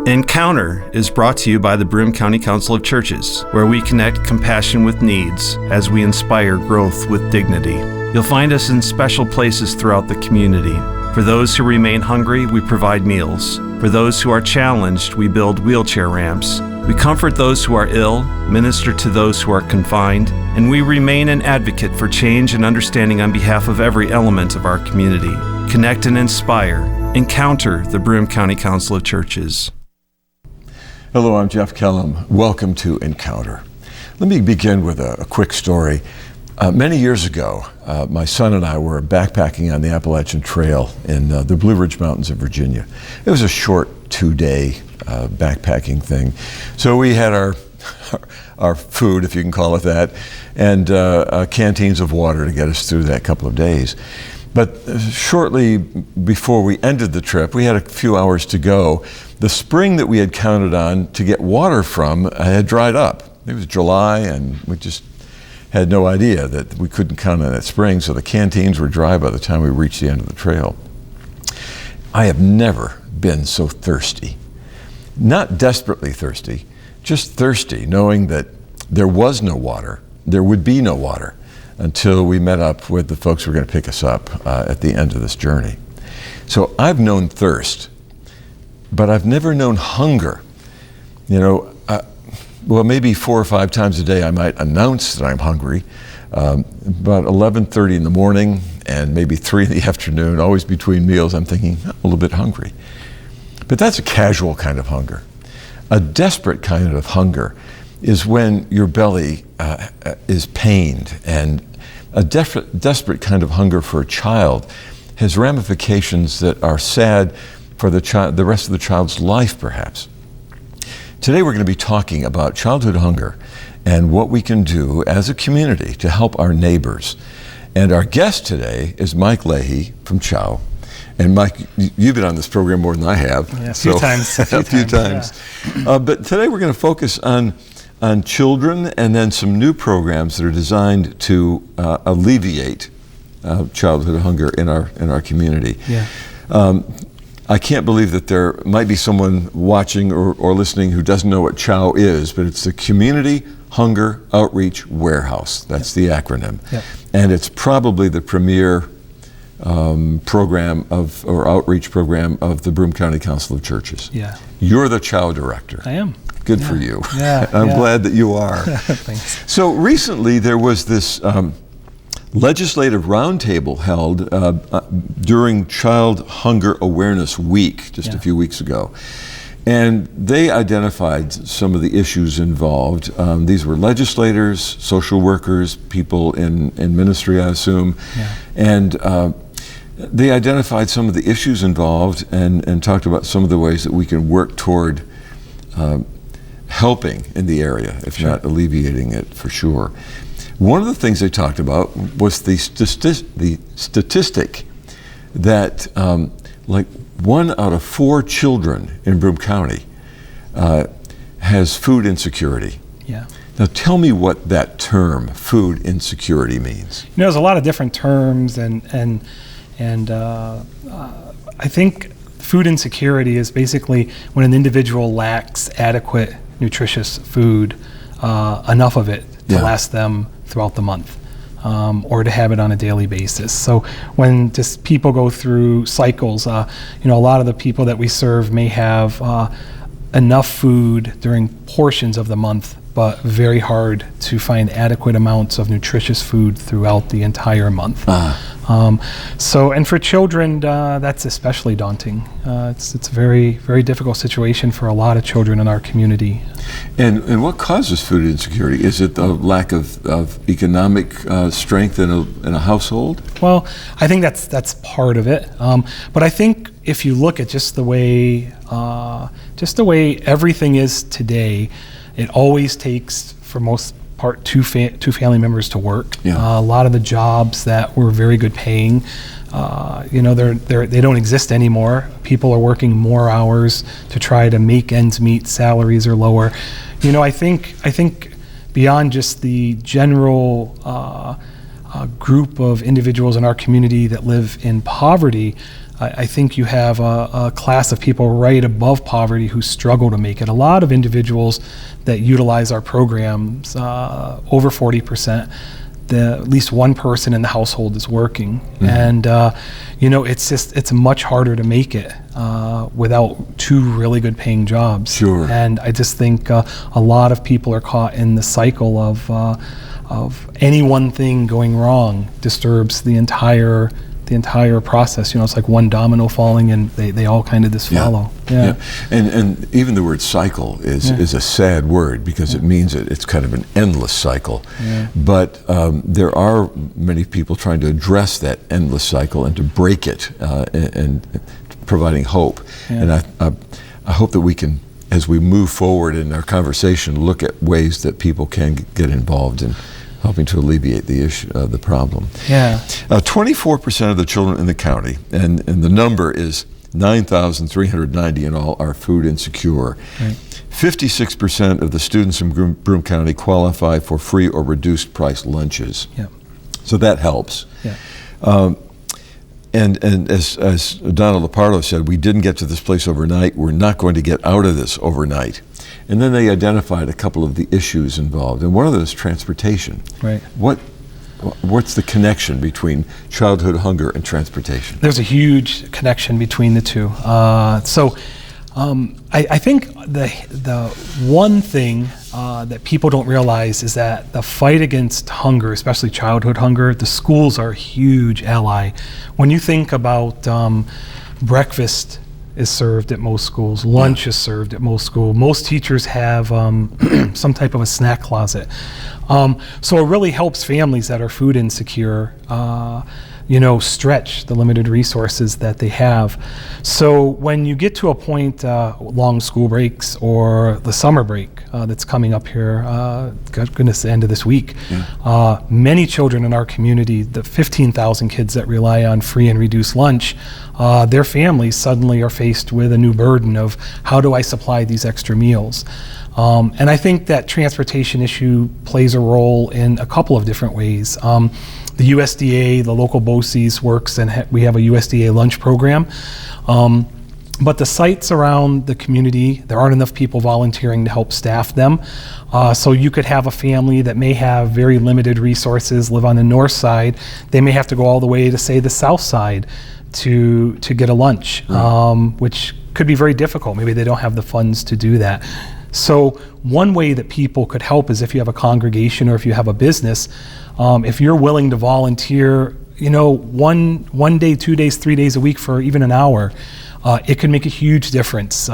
Encounter is brought to you by the Broome County Council of Churches, where we connect compassion with needs as we inspire growth with dignity. You'll find us in special places throughout the community. For those who remain hungry, we provide meals. For those who are challenged, we build wheelchair ramps. We comfort those who are ill, minister to those who are confined, and we remain an advocate for change and understanding on behalf of every element of our community. Connect and inspire. Encounter the Broome County Council of Churches. Hello, I'm Jeff Kellam. Welcome to Encounter. Let me begin with a quick story. Many years ago, my son and I were backpacking on the Appalachian Trail in the Blue Ridge Mountains of Virginia. It was a short 2-day backpacking thing. So we had our food, if you can call it that, and canteens of water to get us through that couple of days. But shortly before we ended the trip, we had a few hours to go. The spring that we had counted on to get water from had dried up. It was July, and we just had no idea that we couldn't count on that spring, so the canteens were dry by the time we reached the end of the trail. I have never been so thirsty. Not desperately thirsty, just thirsty, knowing that there was no water, there would be no water, until we met up with the folks who were going to pick us up at the end of this journey. So I've known thirst, but I've never known hunger. You know, well, maybe 4 or 5 times a day I might announce that I'm hungry. About 11:30 in the morning and maybe 3 in the afternoon, always between meals, I'm thinking, I'm a little bit hungry. But that's a casual kind of hunger. A desperate kind of hunger is when your belly is pained, and a desperate kind of hunger for a child has ramifications that are sad for the rest of the child's life, perhaps. Today we're going to be talking about childhood hunger and what we can do as a community to help our neighbors. And our guest today is Mike Leahey from CHOW. And Mike, you've been on this program more than I have. Yeah, a few times. A few times. Yeah. But today we're going to focus on children, and then some new programs that are designed to alleviate childhood hunger in our community. Yeah. I can't believe that there might be someone watching or listening who doesn't know what CHOW is, but it's the Community Hunger Outreach Warehouse. That's the acronym. Yep. And it's probably the premier program or outreach program of the Broome County Council of Churches. Yeah. You're the CHOW director. I am. Good for you. Yeah. I'm glad that you are. Thanks. So recently there was this legislative roundtable held during Child Hunger Awareness Week just a few weeks ago. And they identified some of the issues involved. These were legislators, social workers, people in ministry, I assume. Yeah. And they identified some of the issues involved and talked about some of the ways that we can work toward helping in the area, if not alleviating it for sure. One of the things they talked about was the statistic that like 1 out of 4 children in Broome County has food insecurity. Yeah. Now tell me what that term, food insecurity, means. You know, there's a lot of different terms, and I think food insecurity is basically when an individual lacks adequate nutritious food, enough of it to last them throughout the month, or to have it on a daily basis. So when just people go through cycles, a lot of the people that we serve may have enough food during portions of the month, but very hard to find adequate amounts of nutritious food throughout the entire month. And for children, that's especially daunting. It's a very, very difficult situation for a lot of children in our community. And what causes food insecurity? Is it the lack of economic strength in a household? Well, I think that's part of it. But I think if you look at just the way everything is today, it always takes, for most part, two family members to work. Yeah. A lot of the jobs that were very good paying, they don't exist anymore. People are working more hours to try to make ends meet. Salaries are lower. I think beyond just the general group of individuals in our community that live in poverty, I think you have a class of people right above poverty who struggle to make it. A lot of individuals that utilize our programs, over 40%, at least one person in the household is working. And, it's much harder to make it without two really good paying jobs. Sure. And I just think a lot of people are caught in the cycle of any one thing going wrong disturbs the entire process. It's like one domino falling, and they all kind of just follow. Yeah. And even the word cycle is a sad word, because it means it's kind of an endless cycle. Yeah. But there are many people trying to address that endless cycle and to break it, and providing hope. Yeah. And I hope that we can, as we move forward in our conversation, look at ways that people can get involved in helping to alleviate the issue, the problem. Yeah. 24% of the children in the county, and the number is 9,390 in all, are food insecure. Right. 56% of the students in Broome County qualify for free or reduced price lunches. Yeah. So that helps. Yeah. And as Donna Lepardo said, we didn't get to this place overnight. We're not going to get out of this overnight. And then they identified a couple of the issues involved, and one of those is transportation. Right. What's the connection between childhood hunger and transportation? There's a huge connection between the two. I think the one thing that people don't realize is that the fight against hunger, especially childhood hunger, the schools are a huge ally. When you think about breakfast is served at most schools, lunch is served at most schools. Most teachers have some type of a snack closet. So it really helps families that are food insecure stretch the limited resources that they have. So when you get to a point, long school breaks or the summer break that's coming up here, goodness, the end of this week, many children in our community, the 15,000 kids that rely on free and reduced lunch, their families suddenly are faced with a new burden of how do I supply these extra meals? And I think that transportation issue plays a role in a couple of different ways. The USDA, the local BOCES works, and we have a USDA lunch program. But the sites around the community, there aren't enough people volunteering to help staff them. So you could have a family that may have very limited resources, live on the north side. They may have to go all the way to, say, the south side to get a lunch, which could be very difficult. Maybe they don't have the funds to do that. So one way that people could help is if you have a congregation or if you have a business, if you're willing to volunteer, one day, 2 days, 3 days a week for even an hour, it can make a huge difference,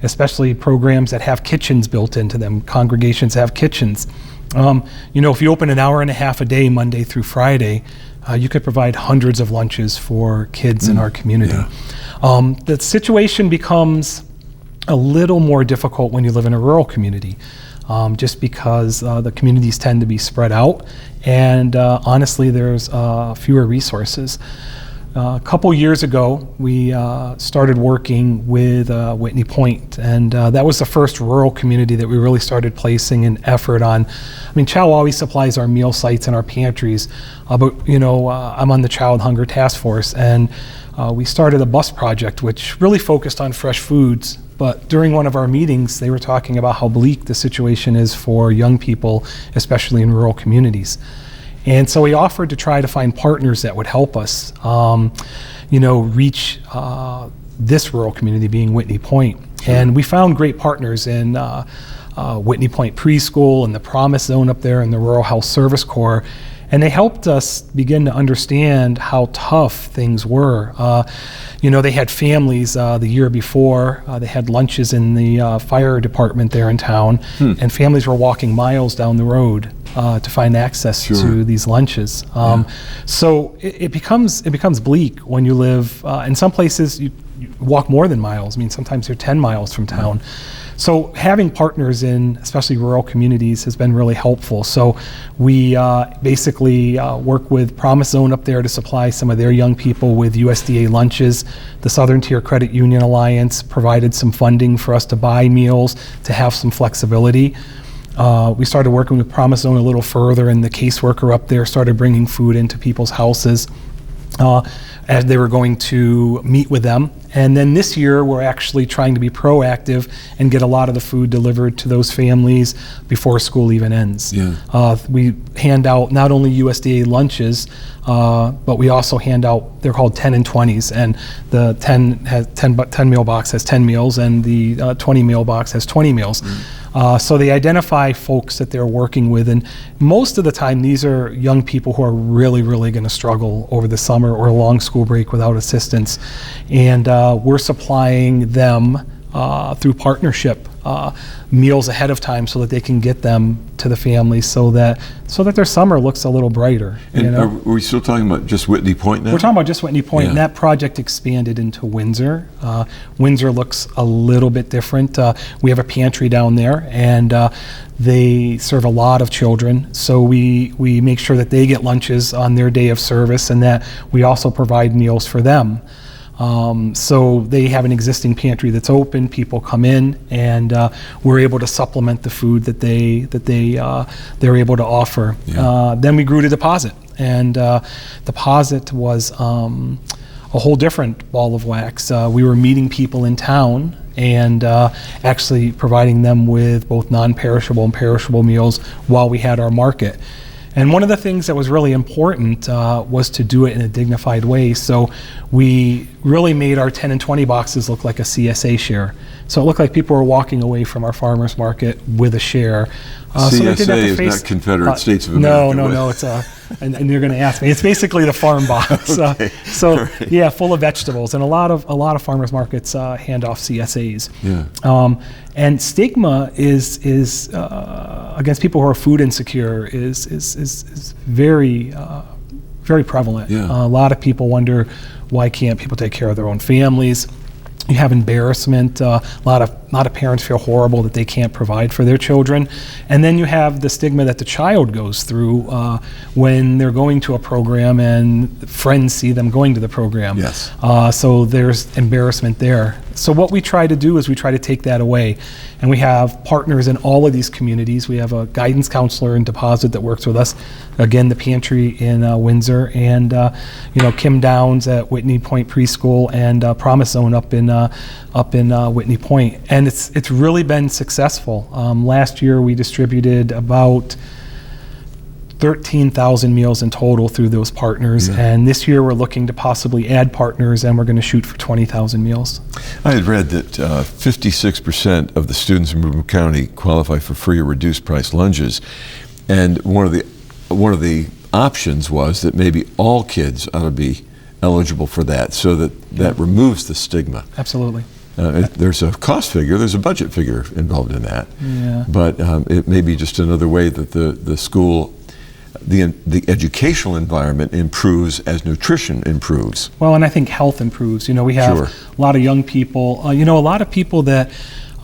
especially programs that have kitchens built into them, congregations have kitchens. If you open an hour and a half a day, Monday through Friday, you could provide hundreds of lunches for kids in our community. Yeah. The situation becomes a little more difficult when you live in a rural community, just because the communities tend to be spread out, and honestly, there's fewer resources. A couple years ago, we started working with Whitney Point, and that was the first rural community that we really started placing an effort on. CHOW always supplies our meal sites and our pantries, but I'm on the Child Hunger Task Force, and we started a bus project which really focused on fresh foods. But during one of our meetings, they were talking about how bleak the situation is for young people, especially in rural communities. And so we offered to try to find partners that would help us, reach this rural community, being Whitney Point. And we found great partners in Whitney Point Preschool and the Promise Zone up there in the Rural Health Service Corps. And they helped us begin to understand how tough things were. They had families the year before. They had lunches in the fire department there in town, and families were walking miles down the road to find access to these lunches. So it becomes bleak when you live in some places. You walk more than miles. Sometimes you're 10 miles from town. So having partners in, especially rural communities, has been really helpful. So we basically work with Promise Zone up there to supply some of their young people with USDA lunches. The Southern Tier Credit Union Alliance provided some funding for us to buy meals, to have some flexibility. We started working with Promise Zone a little further, and the caseworker up there started bringing food into people's houses. as they were going to meet with them. And then this year, we're actually trying to be proactive and get a lot of the food delivered to those families before school even ends. Yeah. We hand out not only USDA lunches, but we also hand out, they're called 10 and 20s, and the 10 meal box has 10 meals, and the 20 meal box has 20 meals. So they identify folks that they're working with, and most of the time these are young people who are really, really going to struggle over the summer or a long school break without assistance. And we're supplying them through partnership meals ahead of time so that they can get them to the families so that their summer looks a little brighter. And are we still talking about just Whitney Point now? We're talking about just Whitney Point, Yeah. and that project expanded into Windsor. Windsor looks a little bit different. We have a pantry down there, and they serve a lot of children, so we make sure that they get lunches on their day of service, and that we also provide meals for them. So they have an existing pantry that's open. People come in, and we're able to supplement the food that they're able to offer. Yeah. Then we grew to deposit, and deposit was a whole different ball of wax. We were meeting people in town and actually providing them with both non-perishable and perishable meals while we had our market. And one of the things that was really important was to do it in a dignified way. So we really made our 10 and 20 boxes look like a CSA share. So it looked like people were walking away from our farmers market with a share. So they didn't have to CSA is face, not Confederate States of America. No. It's and you're going to ask me. It's basically the farm box. Okay. Right. Yeah, full of vegetables, and a lot of farmers markets hand off CSAs. Yeah. And stigma is against people who are food insecure is very very prevalent. Yeah. A lot of people wonder, why can't people take care of their own families? You have embarrassment. A lot of parents feel horrible that they can't provide for their children, and then you have the stigma that the child goes through when they're going to a program and friends see them going to the program. Yes. So there's embarrassment there. So what we try to do is we try to take that away, and we have partners in all of these communities. We have a guidance counselor in Deposit that works with us. Again, the pantry in Windsor, and Kim Downs at Whitney Point Preschool, and Promise Zone up in Whitney Point. And it's really been successful. Last year we distributed about 13,000 meals in total through those partners, Yeah. and this year we're looking to possibly add partners, and we're going to shoot for 20,000 meals. I had read that 56% of the students in Broome County qualify for free or reduced price lunches, and one of the options was that maybe all kids ought to be eligible for that, so that removes the stigma. Absolutely. There's a cost figure, there's a budget figure involved in that, Yeah. but it may be just another way that the school, the educational environment improves as nutrition improves. Well, and I think health improves. We have Sure. a lot of young people, a lot of people that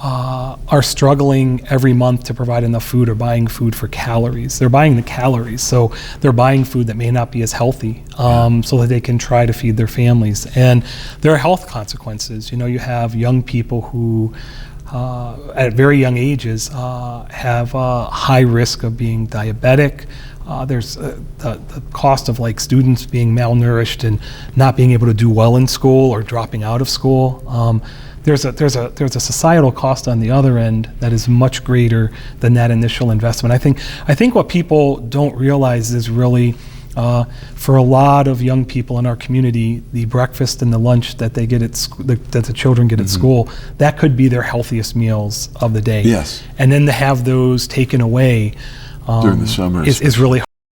are struggling every month to provide enough food or buying food for calories. They're buying the calories, so they're buying food that may not be as healthy, so that they can try to feed their families. And there are health consequences. You have young people who at very young ages have a high risk of being diabetic. There's the cost of students being malnourished and not being able to do well in school or dropping out of school. There's a societal cost on the other end that is much greater than that initial investment. I think what people don't realize is really, for a lot of young people in our community, the breakfast and the lunch that they get that the children get at school, that could be their healthiest meals of the day. Yes. And then to have those taken away During the summer is really